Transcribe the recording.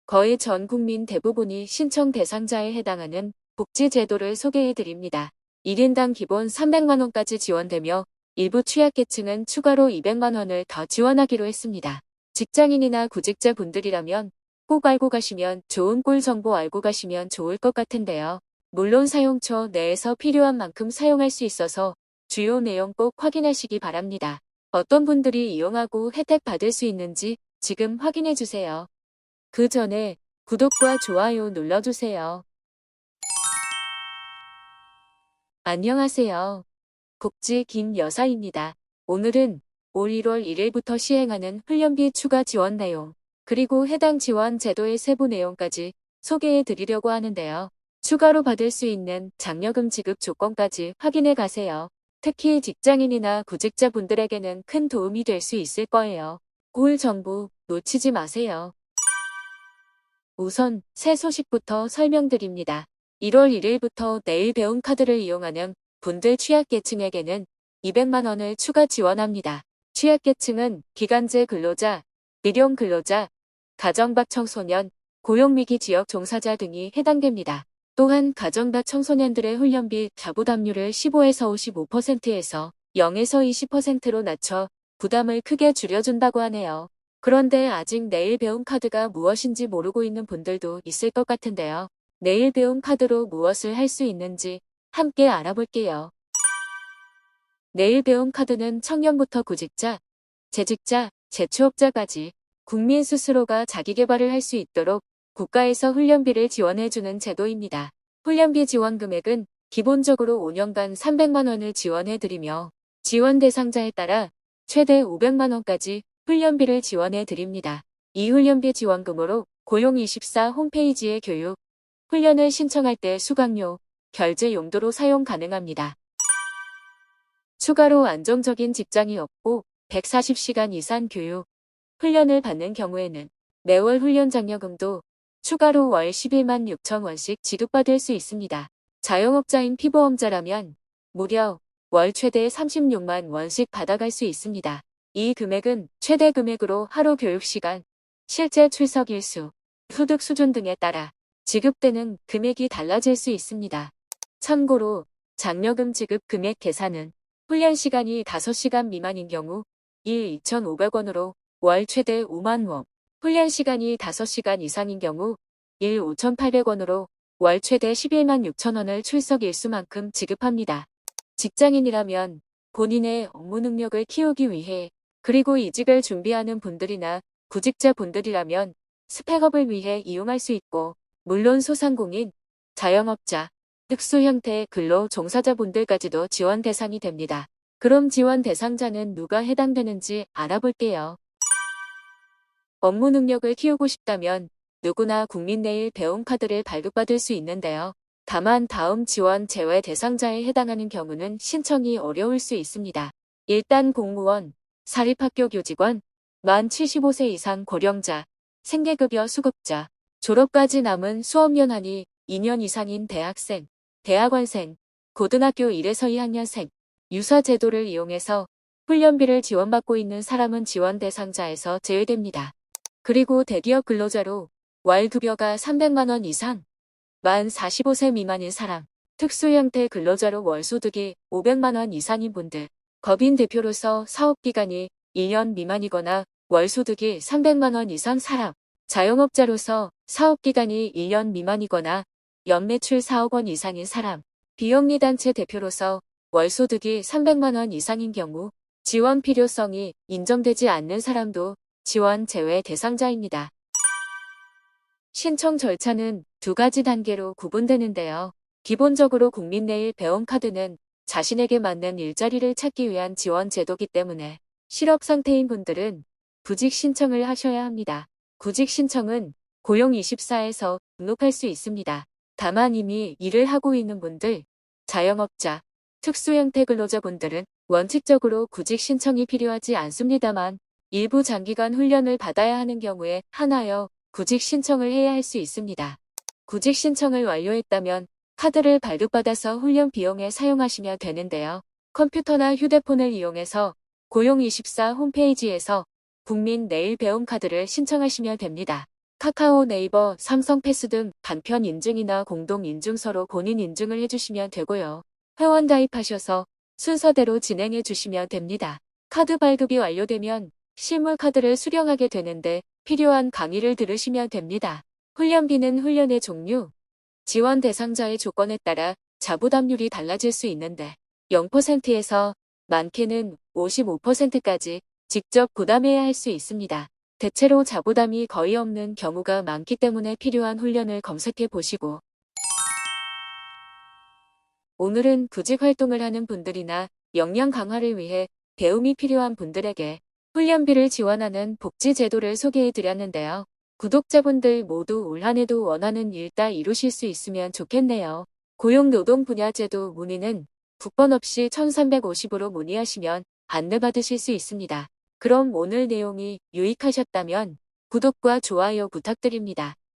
거의 전 국민 대부분이 신청 대상자에 해당하는 복지제도를 소개해드립니다. 1인당 기본 300만 원까지 지원되며 일부 취약계층은 추가로 200만 원을 더 지원하기로 했습니다. 직장인이나 구직자 분들이라면 꼭 알고 가시면 좋은 꿀 정보 알고 가시면 좋을 것 같은데요. 물론 사용처 내에서 필요한 만큼 사용할 수 있어서 주요 내용 꼭 확인하시기 바랍니다. 어떤 분들이 이용하고 혜택 받을 수 있는지 지금 확인해 주세요. 그 전에 구독과 좋아요 눌러주세요. 안녕하세요. 복지 김여사입니다. 오늘은 올 1월 1일부터 시행하는 훈련비 추가 지원 내용, 그리고 해당 지원 제도의 세부 내용까지 소개해 드리려고 하는데요. 추가로 받을 수 있는 장려금 지급 조건까지 확인해 가세요. 특히 직장인이나 구직자 분들에게는 큰 도움이 될 수 있을 거예요. 꿀 정보 놓치지 마세요. 우선 새 소식부터 설명드립니다. 1월 1일부터 내일 배움 카드를 이용하는 분들 취약계층에게는 200만 원을 추가 지원합니다. 취약계층은 기간제 근로자, 일용 근로자, 가정박 청소년, 고용미기 지역 종사자 등이 해당됩니다. 또한 가정박 청소년들의 훈련비 자부담률을 15에서 55%에서 0에서 20%로 낮춰 부담을 크게 줄여준다고 하네요. 그런데 아직 내일 배움 카드가 무엇인지 모르고 있는 분들도 있을 것 같은데요. 내일 배움 카드로 무엇을 할 수 있는지 함께 알아볼게요. 내일 배움 카드는 청년부터 구직자, 재직자, 재취업자까지 국민 스스로가 자기계발을 할 수 있도록 국가에서 훈련비를 지원해주는 제도입니다. 훈련비 지원 금액은 기본적으로 5년간 300만 원을 지원해드리며 지원 대상자에 따라 최대 500만 원까지 훈련비를 지원해드립니다. 이 훈련비 지원금으로 고용24 홈페이지의 교육, 훈련을 신청할 때 수강료, 결제 용도로 사용 가능합니다. 추가로 안정적인 직장이 없고 140시간 이상 교육, 훈련을 받는 경우에는 매월 훈련 장려금도 추가로 월 11만 6천 원씩 지급받을 수 있습니다. 자영업자인 피보험자라면 무려 월 최대 36만 원씩 받아갈 수 있습니다. 이 금액은 최대 금액으로 하루 교육시간, 실제 출석 일수, 소득 수준 등에 따라 지급되는 금액이 달라질 수 있습니다. 참고로 장려금 지급 금액 계산은 훈련 시간이 5시간 미만인 경우 일 2,500원으로 월 최대 5만 원, 훈련 시간이 5시간 이상인 경우 일 5,800원으로 월 최대 11만 6천 원을 출석 일수만큼 지급합니다. 직장인이라면 본인의 업무 능력을 키우기 위해 그리고 이직을 준비하는 분들이나 구직자 분들이라면 스펙업을 위해 이용할 수 있고 물론 소상공인, 자영업자, 특수 형태의 근로 종사자분들까지도 지원 대상이 됩니다. 그럼 지원 대상자는 누가 해당되는지 알아볼게요. 업무 능력을 키우고 싶다면 누구나 국민내일 배움 카드를 발급받을 수 있는데요. 다만 다음 지원 제외 대상자에 해당하는 경우는 신청이 어려울 수 있습니다. 일단 공무원, 사립학교 교직원, 만 75세 이상 고령자, 생계급여 수급자, 졸업까지 남은 수업연한이 2년 이상인 대학생, 대학원생, 고등학교 1에서 2학년생, 유사 제도를 이용해서 훈련비를 지원받고 있는 사람은 지원 대상자에서 제외됩니다. 그리고 대기업 근로자로 월 급여가 300만 원 이상, 만 45세 미만인 사람, 특수 형태 근로자로 월 소득이 500만 원 이상인 분들, 법인 대표로서 사업기간이 1년 미만이거나 월 소득이 300만 원 이상 사람, 자영업자로서 사업기간이 1년 미만이거나 연매출 4억 원 이상인 사람, 비영리단체 대표로서 월 소득이 300만 원 이상인 경우 지원 필요성이 인정되지 않는 사람도 지원 제외 대상자입니다. 신청 절차는 두 가지 단계로 구분되는데요. 기본적으로 국민내일 배움 카드는 자신에게 맞는 일자리를 찾기 위한 지원 제도이기 때문에 실업 상태인 분들은 구직 신청을 하셔야 합니다. 구직 신청은 고용24에서 등록할 수 있습니다. 다만 이미 일을 하고 있는 분들, 자영업자, 특수형태 근로자분들은 원칙적으로 구직 신청이 필요하지 않습니다만 일부 장기간 훈련을 받아야 하는 경우에 한하여 구직 신청을 해야 할 수 있습니다. 구직 신청을 완료했다면 카드를 발급받아서 훈련 비용에 사용하시면 되는데요. 컴퓨터나 휴대폰을 이용해서 고용24 홈페이지에서 국민 내일 배움 카드를 신청하시면 됩니다. 카카오, 네이버, 삼성 패스 등 간편 인증이나 공동 인증서로 본인 인증을 해주시면 되고요. 회원 가입하셔서 순서대로 진행해 주시면 됩니다. 카드 발급이 완료되면 실물 카드를 수령하게 되는데 필요한 강의를 들으시면 됩니다. 훈련비는 훈련의 종류, 지원 대상자의 조건에 따라 자부담률이 달라질 수 있는데 0%에서 많게는 55%까지 직접 부담해야 할 수 있습니다. 대체로 자부담이 거의 없는 경우가 많기 때문에 필요한 훈련을 검색해 보시고 오늘은 구직 활동을 하는 분들이나 역량 강화를 위해 배움이 필요한 분들에게 훈련비를 지원하는 복지 제도를 소개해 드렸는데요. 구독자분들 모두 올 한해도 원하는 일 다 이루실 수 있으면 좋겠네요. 고용노동 분야제도 문의는 국번 없이 1350으로 문의하시면 안내받으실 수 있습니다. 그럼 오늘 내용이 유익하셨다면 구독과 좋아요 부탁드립니다.